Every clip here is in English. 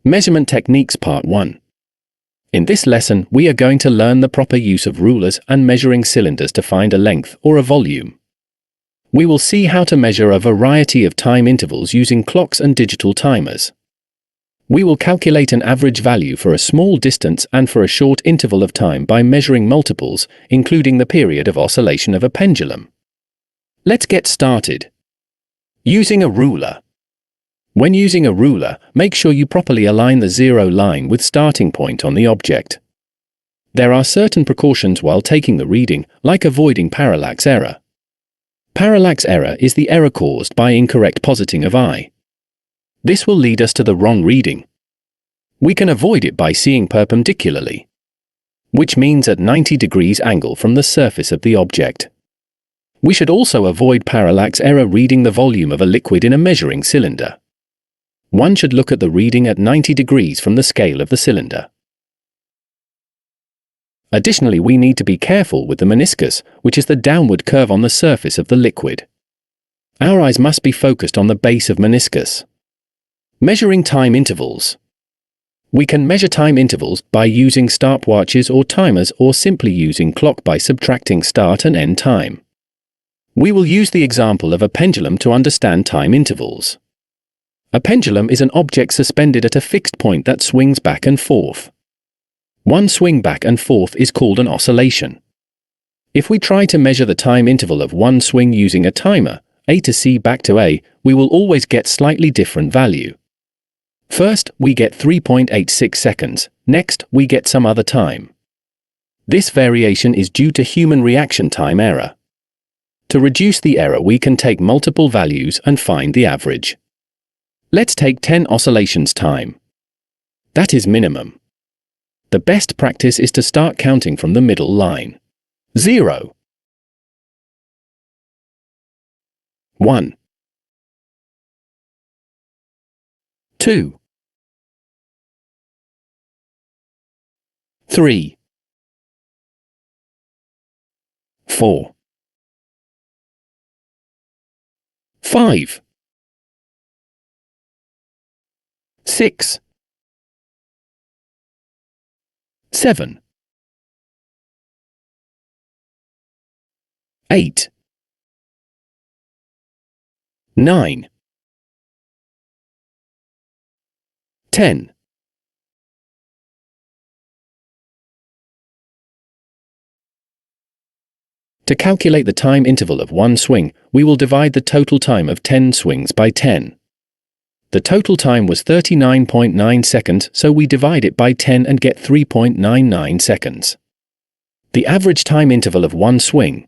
Measurement Techniques Part 1. In this lesson, we are going to learn the proper use of rulers and measuring cylinders to find a length or a volume. We will see how to measure a variety of time intervals using clocks and digital timers. We will calculate an average value for a small distance and for a short interval of time by measuring multiples, including the period of oscillation of a pendulum. Let's get started. Using a ruler. When using a ruler, make sure you properly align the zero line with starting point on the object. There are certain precautions while taking the reading, like avoiding parallax error. Parallax error is the error caused by incorrect positing of I. This will lead us to the wrong reading. We can avoid it by seeing perpendicularly, which means at 90 degrees angle from the surface of the object. We should also avoid parallax error reading the volume of a liquid in a measuring cylinder. One should look at the reading at 90 degrees from the scale of the cylinder. Additionally, we need to be careful with the meniscus, which is the downward curve on the surface of the liquid. Our eyes must be focused on the base of meniscus. Measuring time intervals. We can measure time intervals by using stopwatches or timers, or simply using clock by subtracting start and end time. We will use the example of a pendulum to understand time intervals. A pendulum is an object suspended at a fixed point that swings back and forth. One swing back and forth is called an oscillation. If we try to measure the time interval of one swing using a timer, A to C back to A, we will always get slightly different value. First, we get 3.86 seconds, next, we get some other time. This variation is due to human reaction time error. To reduce the error, we can take multiple values and find the average. Let's take 10 oscillations time. That is minimum. The best practice is to start counting from the middle line. 0, 1, 2, 3, 4, 5, 6, 7, 8, 9, 10, To calculate the time interval of one swing, we will divide the total time of 10 swings by 10. The total time was 39.9 seconds, so we divide it by 10 and get 3.99 seconds. The average time interval of one swing.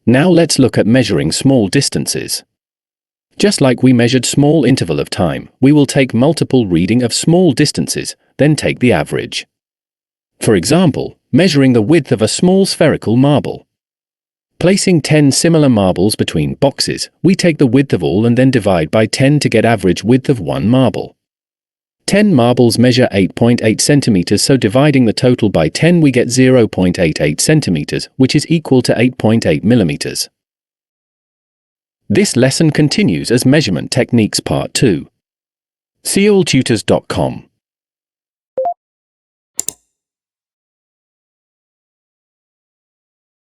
Now let's look at measuring small distances. Just like we measured small interval of time, we will take multiple reading of small distances, then take the average. For example, measuring the width of a small spherical marble. Placing 10 similar marbles between boxes, we take the width of all and then divide by 10 to get average width of one marble. 10 marbles measure 8.8 centimeters, so dividing the total by 10 we get 0.88 centimeters, which is equal to 8.8 millimeters. This lesson continues as Measurement Techniques Part 2. See alltutors.com.